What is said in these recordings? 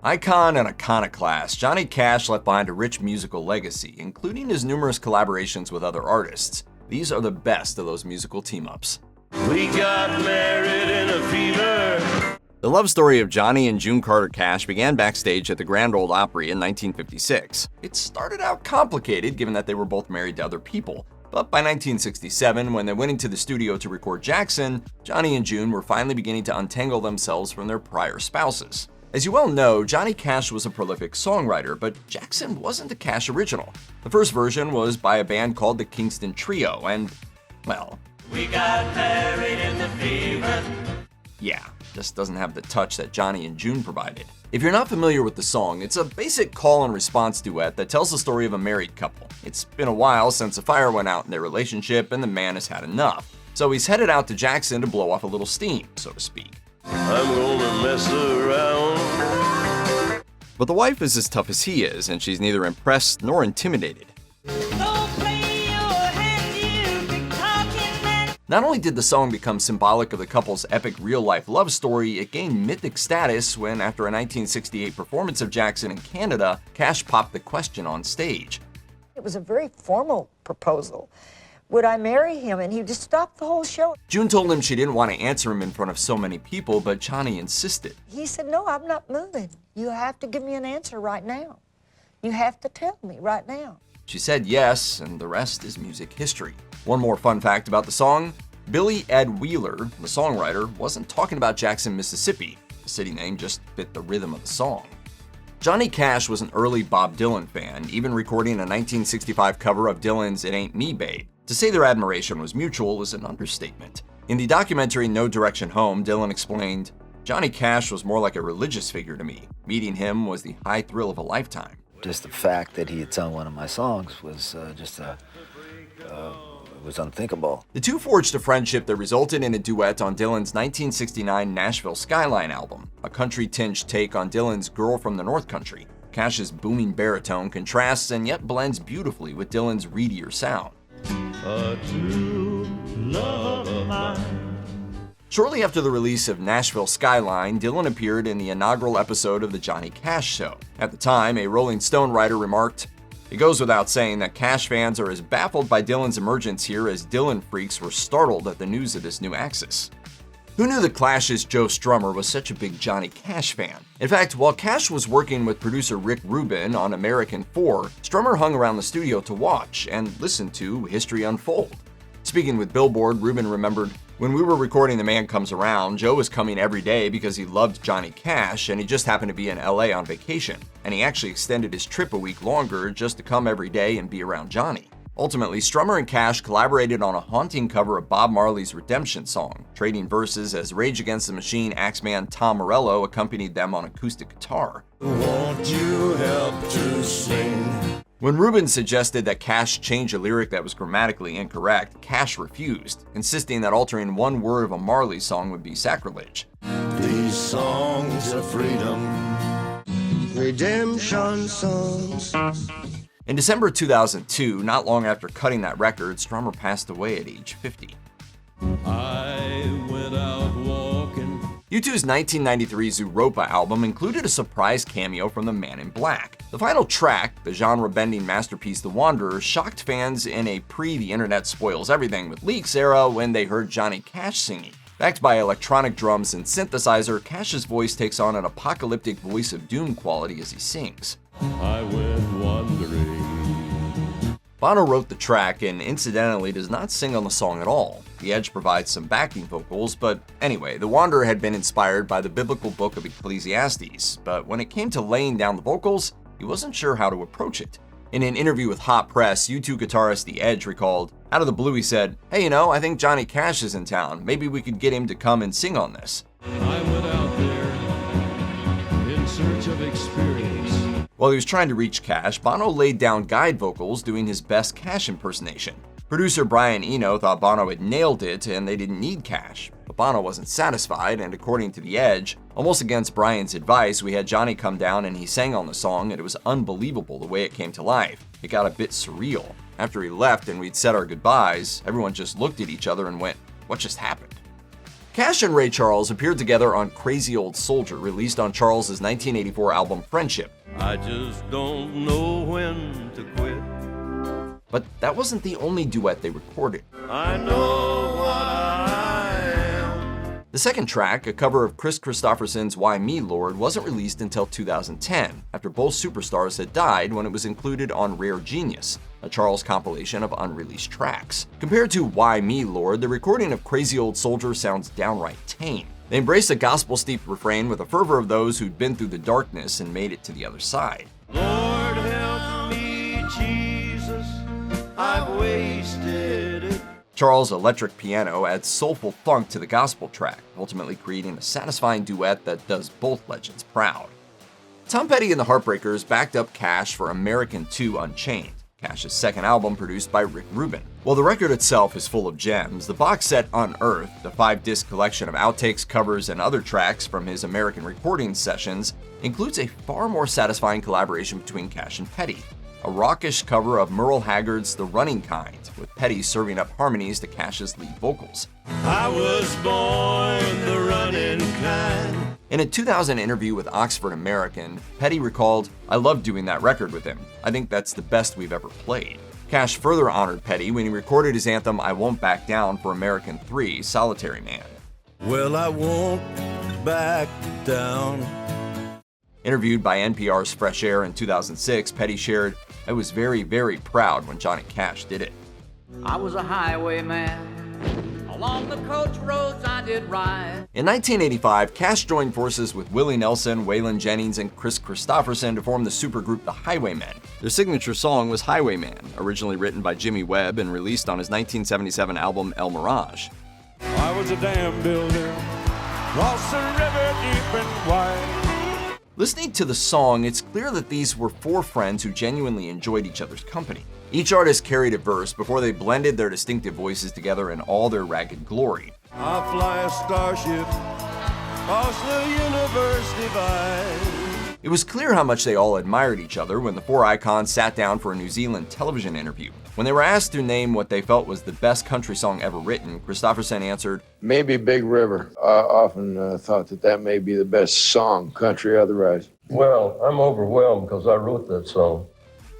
Icon and iconoclast, Johnny Cash left behind a rich musical legacy, including his numerous collaborations with other artists. These are the best of those musical team-ups. We got married in a fever. The love story of Johnny and June Carter Cash began backstage at the Grand Ole Opry in 1956. It started out complicated given that they were both married to other people. But by 1967, when they went into the studio to record Jackson, Johnny and June were finally beginning to untangle themselves from their prior spouses. As you well know, Johnny Cash was a prolific songwriter, but Jackson wasn't a Cash original. The first version was by a band called the Kingston Trio, and, well, We got married in the fever. yeah, just doesn't have the touch that Johnny and June provided. If you're not familiar with the song, it's a basic call and response duet that tells the story of a married couple. It's been a while since a fire went out in their relationship and the man has had enough. So he's headed out to Jackson to blow off a little steam, so to speak. I'm gonna mess around. But the wife is as tough as he is, and she's neither impressed nor intimidated. Not only did the song become symbolic of the couple's epic real-life love story, it gained mythic status when, after a 1968 performance of Jackson in Canada, Cash popped the question on stage. It was a very formal proposal. Would I marry him? And he just stopped the whole show. June told him she didn't want to answer him in front of so many people, but Johnny insisted. He said, no, I'm not moving. You have to give me an answer right now. You have to tell me right now. She said yes, and the rest is music history. One more fun fact about the song: Billy Ed Wheeler, the songwriter, wasn't talking about Jackson, Mississippi. The city name just fit the rhythm of the song. Johnny Cash was an early Bob Dylan fan, even recording a 1965 cover of Dylan's It Ain't Me, Babe. To say their admiration was mutual is an understatement. In the documentary No Direction Home, Dylan explained, "Johnny Cash was more like a religious figure to me. Meeting him was the high thrill of a lifetime." Just the fact that he had sung one of my songs was it was unthinkable. The two forged a friendship that resulted in a duet on Dylan's 1969 Nashville Skyline album, a country-tinged take on Dylan's Girl from the North Country. Cash's booming baritone contrasts and yet blends beautifully with Dylan's reedier sound. A true love of mine. Shortly after the release of Nashville Skyline, Dylan appeared in the inaugural episode of The Johnny Cash Show. At the time, a Rolling Stone writer remarked, "It goes without saying that Cash fans are as baffled by Dylan's emergence here as Dylan freaks were startled at the news of this new axis." Who knew the Clash's Joe Strummer was such a big Johnny Cash fan? In fact, while Cash was working with producer Rick Rubin on American 4, Strummer hung around the studio to watch and listen to history unfold. Speaking with Billboard, Rubin remembered, "When we were recording The Man Comes Around, Joe was coming every day because he loved Johnny Cash and he just happened to be in LA on vacation, and he actually extended his trip a week longer just to come every day and be around Johnny." Ultimately, Strummer and Cash collaborated on a haunting cover of Bob Marley's Redemption song, trading verses as Rage Against the Machine axeman Tom Morello accompanied them on acoustic guitar. Won't you help to sing? When Rubin suggested that Cash change a lyric that was grammatically incorrect, Cash refused, insisting that altering one word of a Marley song would be sacrilege. These songs of freedom. Redemption songs. In December 2002, not long after cutting that record, Strummer passed away at age 50. I went out walking. U2's 1993 Zooropa album included a surprise cameo from the Man in Black. The final track, the genre-bending masterpiece The Wanderer, shocked fans in a pre-The Internet Spoils Everything with Leaks era when they heard Johnny Cash singing. Backed by electronic drums and synthesizer, Cash's voice takes on an apocalyptic voice of doom quality as he sings. I went wandering. Bono wrote the track and incidentally does not sing on the song at all. The Edge provides some backing vocals, but anyway, The Wanderer had been inspired by the biblical book of Ecclesiastes, but when it came to laying down the vocals, he wasn't sure how to approach it. In an interview with Hot Press, U2 guitarist The Edge recalled, out of the blue he said, "Hey, I think Johnny Cash is in town. Maybe we could get him to come and sing on this." I went out there in search of experience. While he was trying to reach Cash, Bono laid down guide vocals doing his best Cash impersonation. Producer Brian Eno thought Bono had nailed it and they didn't need Cash. But Bono wasn't satisfied, and according to The Edge, almost against Brian's advice, we had Johnny come down and he sang on the song, and it was unbelievable the way it came to life. It got a bit surreal. After he left and we'd said our goodbyes, everyone just looked at each other and went, "What just happened?" Cash and Ray Charles appeared together on Crazy Old Soldier, released on Charles's 1984 album Friendship. I just don't know when to quit. But that wasn't the only duet they recorded. I know what I am. The second track, a cover of Chris Christopherson's Why Me Lord, wasn't released until 2010, after both superstars had died when it was included on Rare Genius, a Charles compilation of unreleased tracks. Compared to Why Me Lord, the recording of Crazy Old Soldier sounds downright tame. They embraced a gospel-steeped refrain with the fervor of those who'd been through the darkness and made it to the other side. Lord help me, Jesus, I've wasted it. Charles' electric piano adds soulful funk to the gospel track, ultimately creating a satisfying duet that does both legends proud. Tom Petty and the Heartbreakers backed up Cash for American 2 Unchained, Cash's second album produced by Rick Rubin. While the record itself is full of gems, the box set Unearthed, a 5-disc collection of outtakes, covers, and other tracks from his American recording sessions, includes a far more satisfying collaboration between Cash and Petty. A rockish cover of Merle Haggard's The Running Kind, with Petty serving up harmonies to Cash's lead vocals. I was born the running kind. In a 2000 interview with Oxford American, Petty recalled, "I love doing that record with him. I think that's the best we've ever played." Cash further honored Petty when he recorded his anthem I Won't Back Down for American 3, Solitary Man. Well, I won't back down. Interviewed by NPR's Fresh Air in 2006, Petty shared, "I was very, very proud when Johnny Cash did it." I was a highwayman. Along the coach roads I did ride. In 1985, Cash joined forces with Willie Nelson, Waylon, Jennings, and Chris Christopherson to form the supergroup the Highwaymen. Their signature song was Highwayman, originally written by Jimmy Webb and released on his 1977 album El Mirage. I was a dam builder, crossed the river deep and wide. Listening to the song, it's clear that these were four friends who genuinely enjoyed each other's company. Each artist carried a verse before they blended their distinctive voices together in all their ragged glory. I fly a starship, across the universe divide. It was clear how much they all admired each other when the four icons sat down for a New Zealand television interview. When they were asked to name what they felt was the best country song ever written, Christopherson answered, "Maybe Big River. I often thought that may be the best song, country otherwise." Well, I'm overwhelmed because I wrote that song.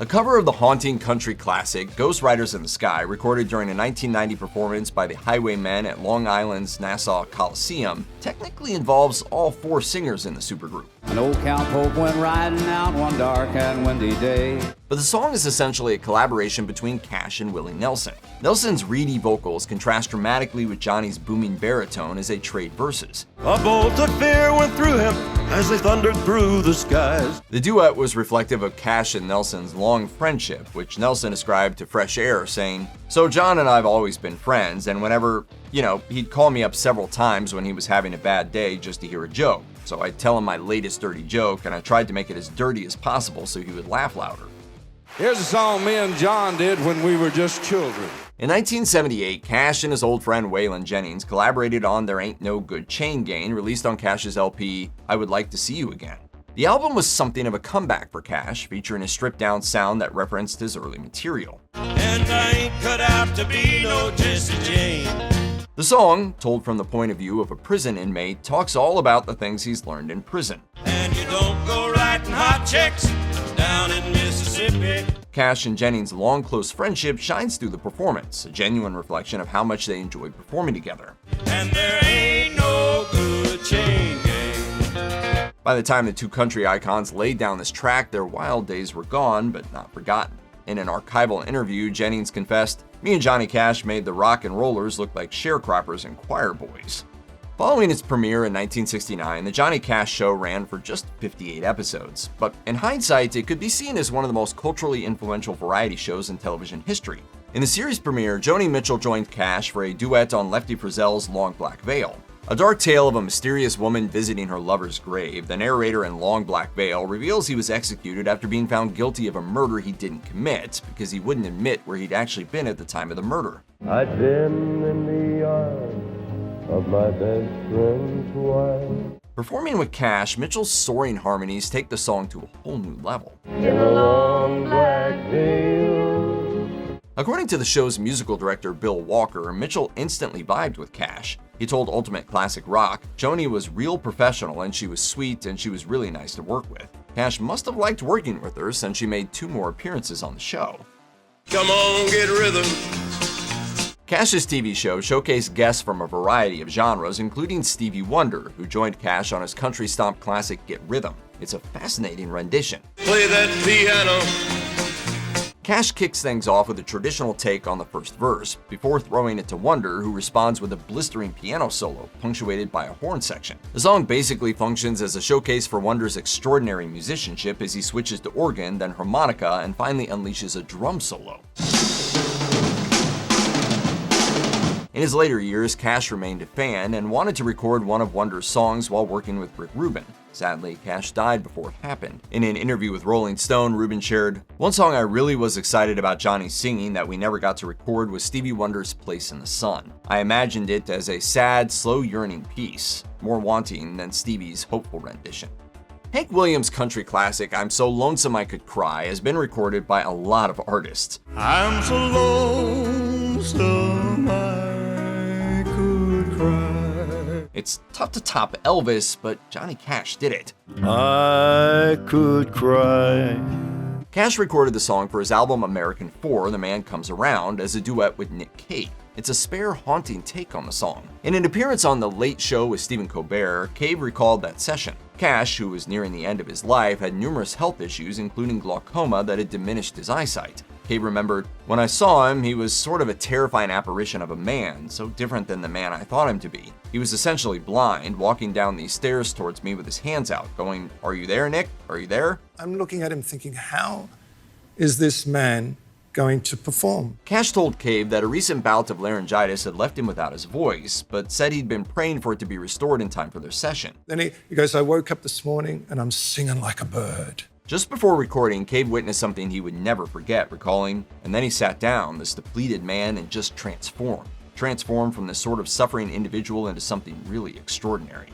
A cover of the haunting country classic, Ghost Riders in the Sky, recorded during a 1990 performance by the Highwaymen at Long Island's Nassau Coliseum, technically involves all four singers in the supergroup. An old cowpoke went riding out one dark and windy day. But the song is essentially a collaboration between Cash and Willie Nelson. Nelson's reedy vocals contrast dramatically with Johnny's booming baritone as they trade verses. A bolt of fear went through him as they thundered through the skies. The duet was reflective of Cash and Nelson's long friendship, which Nelson ascribed to Fresh Air, saying, "So John and I have always been friends, and whenever, he'd call me up several times when he was having a bad day just to hear a joke. So I'd tell him my latest dirty joke, and I tried to make it as dirty as possible so he would laugh louder." Here's a song me and John did when we were just children. In 1978, Cash and his old friend Waylon Jennings collaborated on There Ain't No Good Chain Gang, released on Cash's LP, I Would Like to See You Again. The album was something of a comeback for Cash, featuring a stripped-down sound that referenced his early material. And I ain't cut out to be no Jesse Jane. The song, told from the point of view of a prison inmate, talks all about the things he's learned in prison. And you don't go writing hot checks down in Mississippi. Cash and Jennings' long, close friendship shines through the performance, a genuine reflection of how much they enjoyed performing together. And there ain't no good chain gang. By the time the two country icons laid down this track, their wild days were gone, but not forgotten. In an archival interview, Jennings confessed, "Me and Johnny Cash made the rock and rollers look like sharecroppers and choir boys." Following its premiere in 1969, the Johnny Cash Show ran for just 58 episodes. But in hindsight, it could be seen as one of the most culturally influential variety shows in television history. In the series premiere, Joni Mitchell joined Cash for a duet on Lefty Frizzell's Long Black Veil. A dark tale of a mysterious woman visiting her lover's grave, the narrator in Long Black Veil reveals he was executed after being found guilty of a murder he didn't commit because he wouldn't admit where he'd actually been at the time of the murder. I'd been in the arms of my best friend's wife. Performing with Cash, Mitchell's soaring harmonies take the song to a whole new level. In a long black veil. According to the show's musical director Bill Walker, Mitchell instantly vibed with Cash. He told Ultimate Classic Rock, "Joni was real professional and she was sweet and she was really nice to work with. Cash must have liked working with her since she made 2 more appearances on the show." Come on, get rhythm. Cash's TV show showcased guests from a variety of genres, including Stevie Wonder, who joined Cash on his country stomp classic Get Rhythm. It's a fascinating rendition. Play that piano. Cash kicks things off with a traditional take on the first verse, before throwing it to Wonder, who responds with a blistering piano solo, punctuated by a horn section. The song basically functions as a showcase for Wonder's extraordinary musicianship as he switches to organ, then harmonica, and finally unleashes a drum solo. In his later years, Cash remained a fan and wanted to record one of Wonder's songs while working with Rick Rubin. Sadly, Cash died before it happened. In an interview with Rolling Stone, Rubin shared, "One song I really was excited about Johnny singing that we never got to record was Stevie Wonder's Place in the Sun. I imagined it as a sad, slow yearning piece, more wanting than Stevie's hopeful rendition." Hank Williams' country classic, "I'm So Lonesome I Could Cry," has been recorded by a lot of artists. I'm so lonesome I could cry. It's tough to top Elvis, but Johnny Cash did it. I could cry. Cash recorded the song for his album American 4, The Man Comes Around, as a duet with Nick Cave. It's a spare, haunting take on the song. In an appearance on The Late Show with Stephen Colbert, Cave recalled that session. Cash, who was nearing the end of his life, had numerous health issues, including glaucoma that had diminished his eyesight. Cave remembered, "When I saw him, he was sort of a terrifying apparition of a man, so different than the man I thought him to be. He was essentially blind, walking down these stairs towards me with his hands out, going, 'Are you there, Nick? Are you there?'" I'm looking at him thinking, how is this man going to perform? Cash told Cave that a recent bout of laryngitis had left him without his voice, but said he'd been praying for it to be restored in time for their session. Then he goes, "I woke up this morning and I'm singing like a bird." Just before recording, Cave witnessed something he would never forget, recalling, "And then he sat down, this depleted man, and just transformed from this sort of suffering individual into something really extraordinary."